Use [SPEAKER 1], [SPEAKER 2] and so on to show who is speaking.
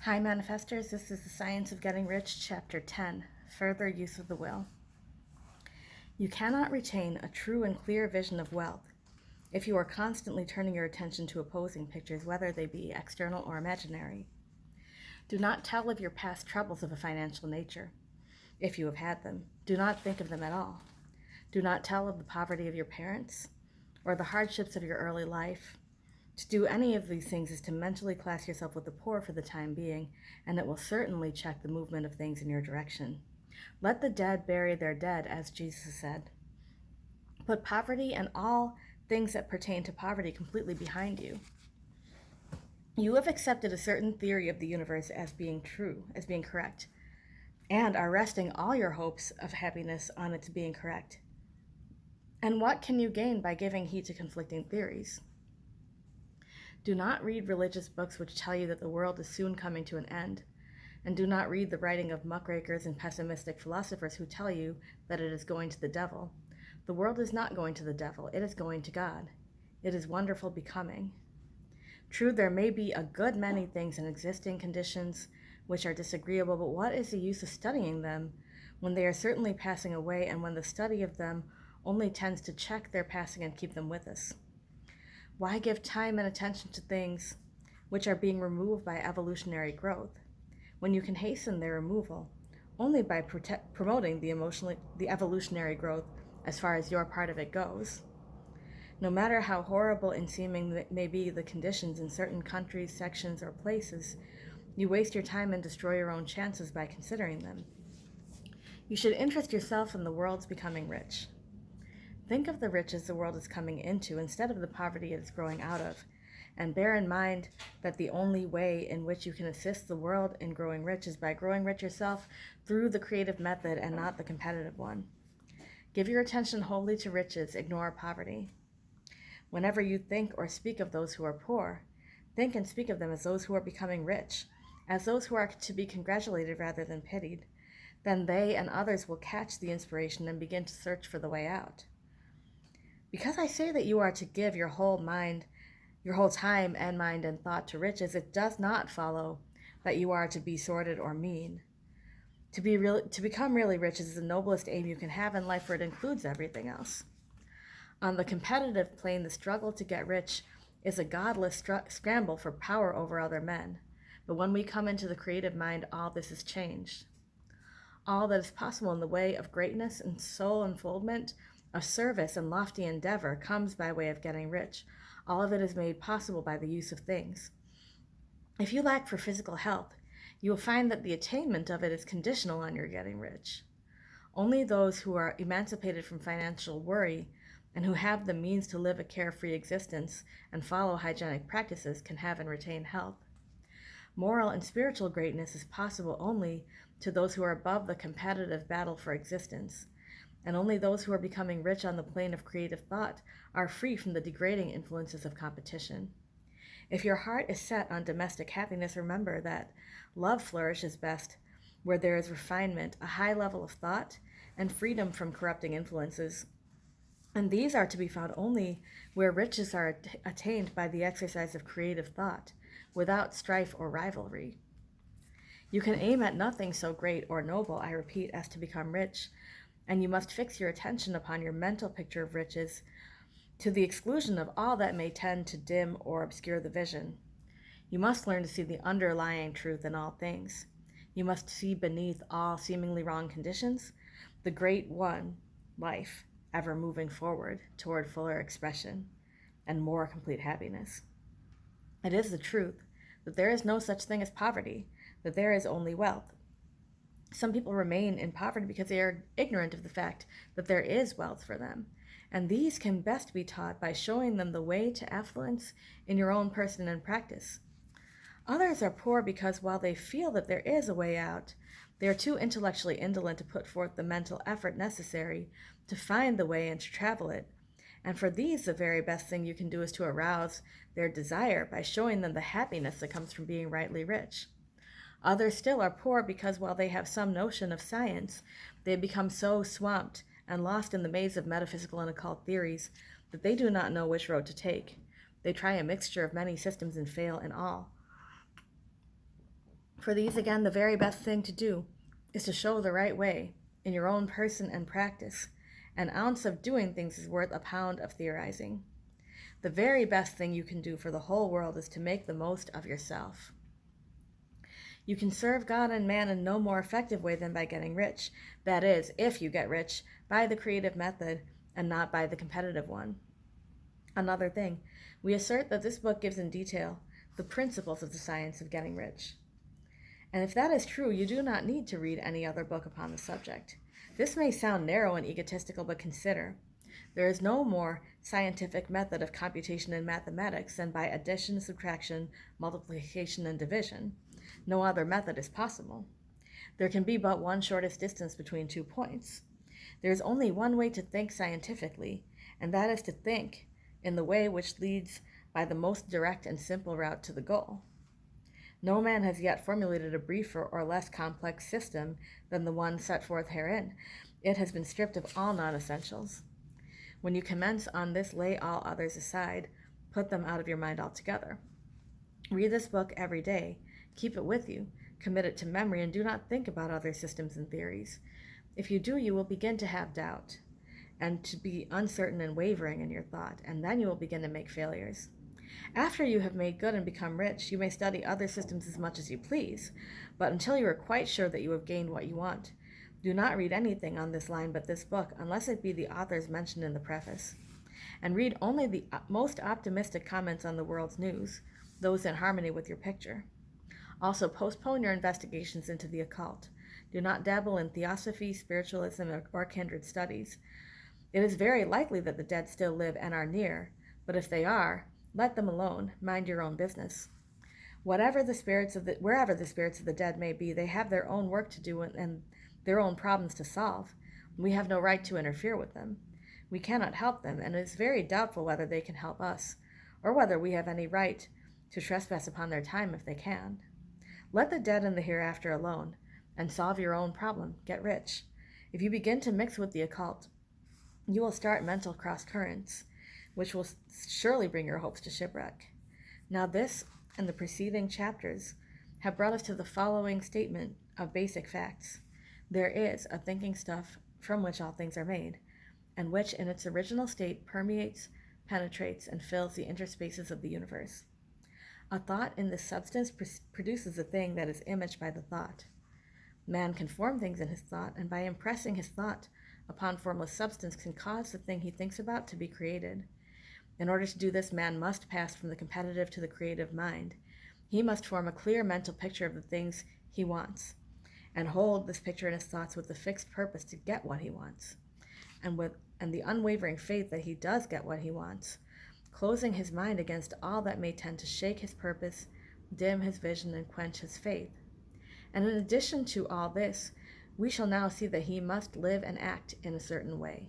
[SPEAKER 1] Hi, Manifestors. This is The Science of Getting Rich, Chapter 10, Further Use of the Will. You cannot retain a true and clear vision of wealth if you are constantly turning your attention to opposing pictures, whether they be external or imaginary. Do not tell of your past troubles of a financial nature, if you have had them. Do not think of them at all. Do not tell of the poverty of your parents or the hardships of your early life. To do any of these things is to mentally class yourself with the poor for the time being, and it will certainly check the movement of things in your direction. Let the dead bury their dead, as Jesus said. Put poverty and all things that pertain to poverty completely behind you. You have accepted a certain theory of the universe as being true, as being correct, and are resting all your hopes of happiness on its being correct. And what can you gain by giving heed to conflicting theories? Do not read religious books which tell you that the world is soon coming to an end, and do not read the writing of muckrakers and pessimistic philosophers who tell you that it is going to the devil. The world is not going to the devil, it is going to God. It is wonderful becoming. True, there may be a good many things in existing conditions which are disagreeable, but what is the use of studying them when they are certainly passing away, and when the study of them only tends to check their passing and keep them with us? Why give time and attention to things which are being removed by evolutionary growth, when you can hasten their removal only by promoting the evolutionary growth as far as your part of it goes? No matter how horrible and seeming may be the conditions in certain countries, sections, or places, you waste your time and destroy your own chances by considering them. You should interest yourself in the world's becoming rich. Think of the riches the world is coming into instead of the poverty it is growing out of, and bear in mind that the only way in which you can assist the world in growing rich is by growing rich yourself through the creative method and not the competitive one. Give your attention wholly to riches, ignore poverty. Whenever you think or speak of those who are poor, think and speak of them as those who are becoming rich, as those who are to be congratulated rather than pitied. Then they and others will catch the inspiration and begin to search for the way out. Because I say that you are to give your whole time and mind and thought to riches, it does not follow that you are to be sordid or mean. To become really rich is the noblest aim you can have in life, for it includes everything else. On the competitive plane, the struggle to get rich is a godless scramble for power over other men. But when we come into the creative mind, all this is changed. All that is possible in the way of greatness and soul unfoldment, of service and lofty endeavor, comes by way of getting rich. All of it is made possible by the use of things. If you lack for physical health, you will find that the attainment of it is conditional on your getting rich. Only those who are emancipated from financial worry and who have the means to live a carefree existence and follow hygienic practices can have and retain health. Moral and spiritual greatness is possible only to those who are above the competitive battle for existence, and only those who are becoming rich on the plane of creative thought are free from the degrading influences of competition. If your heart is set on domestic happiness, remember that love flourishes best where there is refinement, a high level of thought, and freedom from corrupting influences. And these are to be found only where riches are attained by the exercise of creative thought, without strife or rivalry. You can aim at nothing so great or noble, I repeat, as to become rich, and you must fix your attention upon your mental picture of riches to the exclusion of all that may tend to dim or obscure the vision. You must learn to see the underlying truth in all things. You must see beneath all seemingly wrong conditions the great one, life, ever moving forward toward fuller expression and more complete happiness. It is the truth that there is no such thing as poverty, that there is only wealth. Some people remain in poverty because they are ignorant of the fact that there is wealth for them, and these can best be taught by showing them the way to affluence in your own person and practice. Others are poor because while they feel that there is a way out, they are too intellectually indolent to put forth the mental effort necessary to find the way and to travel it. And for these, the very best thing you can do is to arouse their desire by showing them the happiness that comes from being rightly rich. Others still are poor because while they have some notion of science, they have become so swamped and lost in the maze of metaphysical and occult theories that they do not know which road to take. They try a mixture of many systems and fail in all. For these, again, the very best thing to do is to show the right way in your own person and practice. An ounce of doing things is worth a pound of theorizing. The very best thing you can do for the whole world is to make the most of yourself. You can serve God and man in no more effective way than by getting rich. That is, if you get rich by the creative method and not by the competitive one. Another thing, we assert that this book gives in detail the principles of the science of getting rich. And if that is true, you do not need to read any other book upon the subject. This may sound narrow and egotistical, but consider, there is no more scientific method of computation in mathematics than by addition, subtraction, multiplication, and division. No other method is possible. There can be but one shortest distance between 2 points. There is only one way to think scientifically, and that is to think in the way which leads by the most direct and simple route to the goal. No man has yet formulated a briefer or less complex system than the one set forth herein. It has been stripped of all non-essentials. When you commence on this, lay all others aside, put them out of your mind altogether. Read this book every day, keep it with you, commit it to memory, and do not think about other systems and theories. If you do, you will begin to have doubt, and to be uncertain and wavering in your thought, and then you will begin to make failures. After you have made good and become rich, you may study other systems as much as you please, but until you are quite sure that you have gained what you want, do not read anything on this line but this book, unless it be the authors mentioned in the preface. And read only the most optimistic comments on the world's news, those in harmony with your picture. Also, postpone your investigations into the occult. Do not dabble in theosophy, spiritualism, or kindred studies. It is very likely that the dead still live and are near, but if they are, let them alone. Mind your own business. Wherever the spirits of the dead may be, they have their own work to do and their own problems to solve. We have no right to interfere with them. We cannot help them, and it is very doubtful whether they can help us, or whether we have any right to trespass upon their time if they can. Let the dead and the hereafter alone, and solve your own problem. Get rich. If you begin to mix with the occult, you will start mental cross-currents, which will surely bring your hopes to shipwreck. Now this and the preceding chapters have brought us to the following statement of basic facts. There is a thinking stuff from which all things are made, and which in its original state permeates, penetrates, and fills the interspaces of the universe. A thought in this substance produces a thing that is imaged by the thought. Man can form things in his thought, and by impressing his thought upon formless substance can cause the thing he thinks about to be created. In order to do this, man must pass from the competitive to the creative mind. He must form a clear mental picture of the things he wants, and hold this picture in his thoughts with the fixed purpose to get what he wants, and the unwavering faith that he does get what he wants, closing his mind against all that may tend to shake his purpose, dim his vision, and quench his faith. And in addition to all this, we shall now see that he must live and act in a certain way.